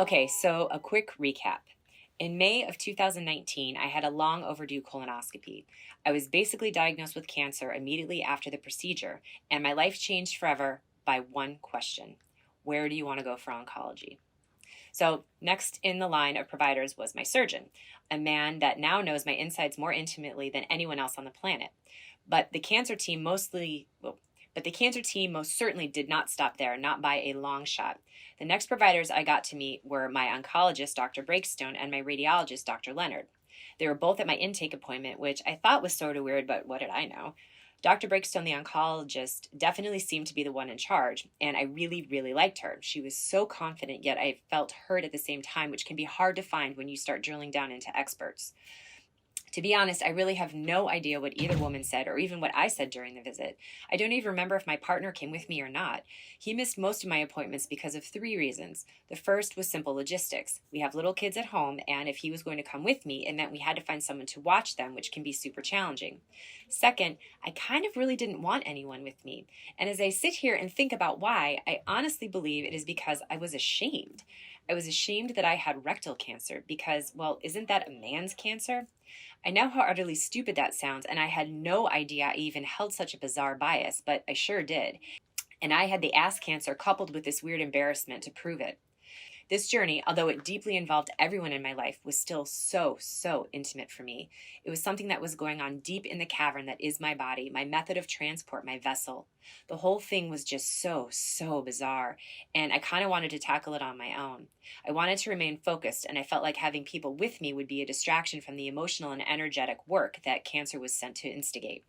Okay, so a quick recap. In May of 2019, I had a long overdue colonoscopy. I was basically diagnosed with cancer immediately after the procedure, and my life changed forever by one question: where do you want to go for oncology? So, next in the line of providers was my surgeon, a man that now knows my insides more intimately than anyone else on the planet. But the cancer team most certainly did not stop there, not by a long shot. The next providers I got to meet were my oncologist, Dr. Breakstone, and my radiologist, Dr. Leonard. They were both at my intake appointment, which I thought was sort of weird, but what did I know? Dr. Breakstone, the oncologist, definitely seemed to be the one in charge, and I really, really liked her. She was so confident, yet I felt hurt at the same time, which can be hard to find when you start drilling down into experts. To be honest, I really have no idea what either woman said or even what I said during the visit. I don't even remember if my partner came with me or not. He missed most of my appointments because of three reasons. The first was simple logistics. We have little kids at home, and if he was going to come with me, it meant we had to find someone to watch them, which can be super challenging. Second, I kind of really didn't want anyone with me. And as I sit here and think about why, I honestly believe it is because I was ashamed. I was ashamed that I had rectal cancer because, well, isn't that a man's cancer? I know how utterly stupid that sounds, and I had no idea I even held such a bizarre bias, but I sure did. And I had the ass cancer coupled with this weird embarrassment to prove it. This journey, although it deeply involved everyone in my life, was still so intimate for me. It was something that was going on deep in the cavern that is my body, my method of transport, my vessel. The whole thing was just so bizarre, and I kind of wanted to tackle it on my own. I wanted to remain focused, and I felt like having people with me would be a distraction from the emotional and energetic work that cancer was sent to instigate.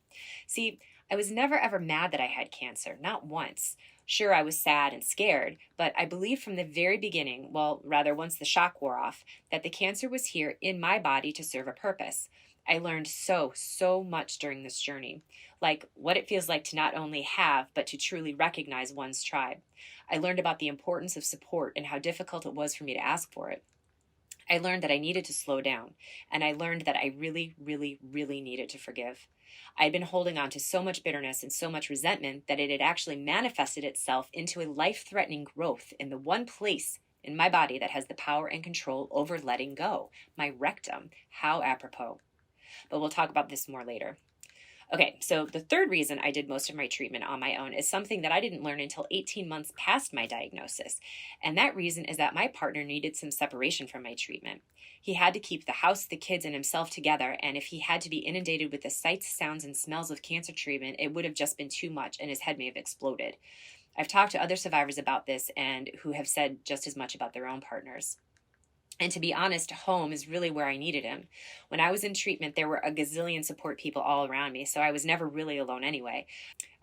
See, I was never ever mad that I had cancer, not once. Sure, I was sad and scared, but I believed from the very beginning, well, rather once the shock wore off, that the cancer was here in my body to serve a purpose. I learned so much during this journey, like what it feels like to not only have, but to truly recognize one's tribe. I learned about the importance of support and how difficult it was for me to ask for it. I learned that I needed to slow down, and I learned that I really needed to forgive. I had been holding on to so much bitterness and so much resentment that it had actually manifested itself into a life-threatening growth in the one place in my body that has the power and control over letting go, my rectum. How apropos. But we'll talk about this more later. Okay, so the third reason I did most of my treatment on my own is something that I didn't learn until 18 months past my diagnosis. And that reason is that my partner needed some separation from my treatment. He had to keep the house, the kids, and himself together, and if he had to be inundated with the sights, sounds, and smells of cancer treatment, it would have just been too much, and his head may have exploded. I've talked to other survivors about this and who have said just as much about their own partners. And to be honest, home is really where I needed him. When I was in treatment, there were a gazillion support people all around me, so I was never really alone anyway.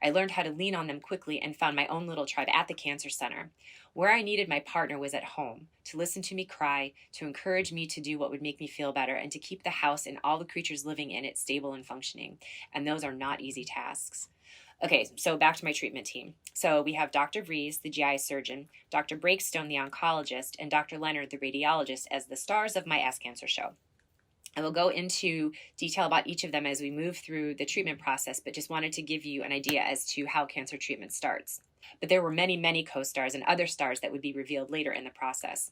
I learned how to lean on them quickly and found my own little tribe at the cancer center. Where I needed my partner was at home, to listen to me cry, to encourage me to do what would make me feel better, and to keep the house and all the creatures living in it stable and functioning. And those are not easy tasks. Okay, so back to my treatment team. So we have Dr. Vries, the GI surgeon, Dr. Breakstone, the oncologist, and Dr. Leonard, the radiologist, as the stars of my ass cancer show. I will go into detail about each of them as we move through the treatment process, but just wanted to give you an idea as to how cancer treatment starts. But there were many co-stars and other stars that would be revealed later in the process.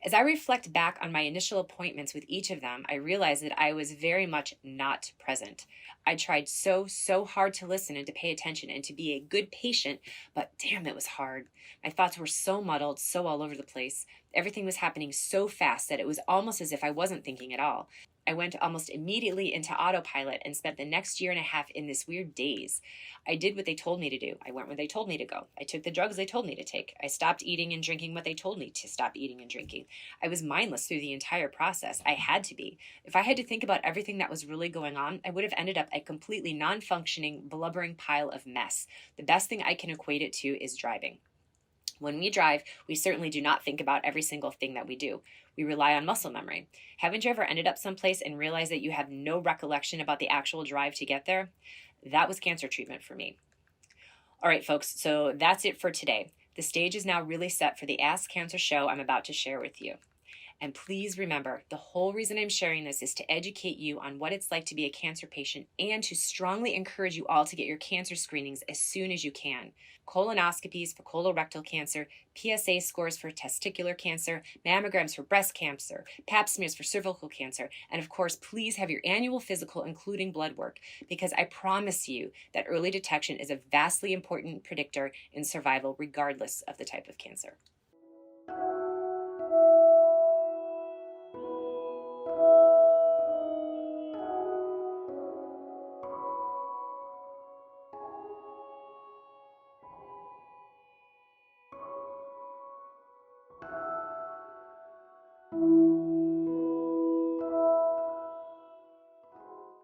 As I reflect back on my initial appointments with each of them, I realized that I was very much not present. I tried so hard to listen and to pay attention and to be a good patient, but damn, it was hard. My thoughts were so muddled, so all over the place. Everything was happening so fast that it was almost as if I wasn't thinking at all. I went almost immediately into autopilot and spent the next year and a half in this weird daze. I did what they told me to do. I went where they told me to go. I took the drugs they told me to take. I stopped eating and drinking what they told me to stop eating and drinking. I was mindless through the entire process. I had to be. If I had to think about everything that was really going on, I would have ended up a completely non-functioning, blubbering pile of mess. The best thing I can equate it to is driving. When we drive, we certainly do not think about every single thing that we do. We rely on muscle memory. Haven't you ever ended up someplace and realized that you have no recollection about the actual drive to get there? That was cancer treatment for me. All right, folks, so that's it for today. The stage is now really set for the Ask Cancer show I'm about to share with you. And please remember, the whole reason I'm sharing this is to educate you on what it's like to be a cancer patient and to strongly encourage you all to get your cancer screenings as soon as you can. Colonoscopies for colorectal cancer, PSA scores for testicular cancer, mammograms for breast cancer, pap smears for cervical cancer, and of course, please have your annual physical, including blood work, because I promise you that early detection is a vastly important predictor in survival, regardless of the type of cancer.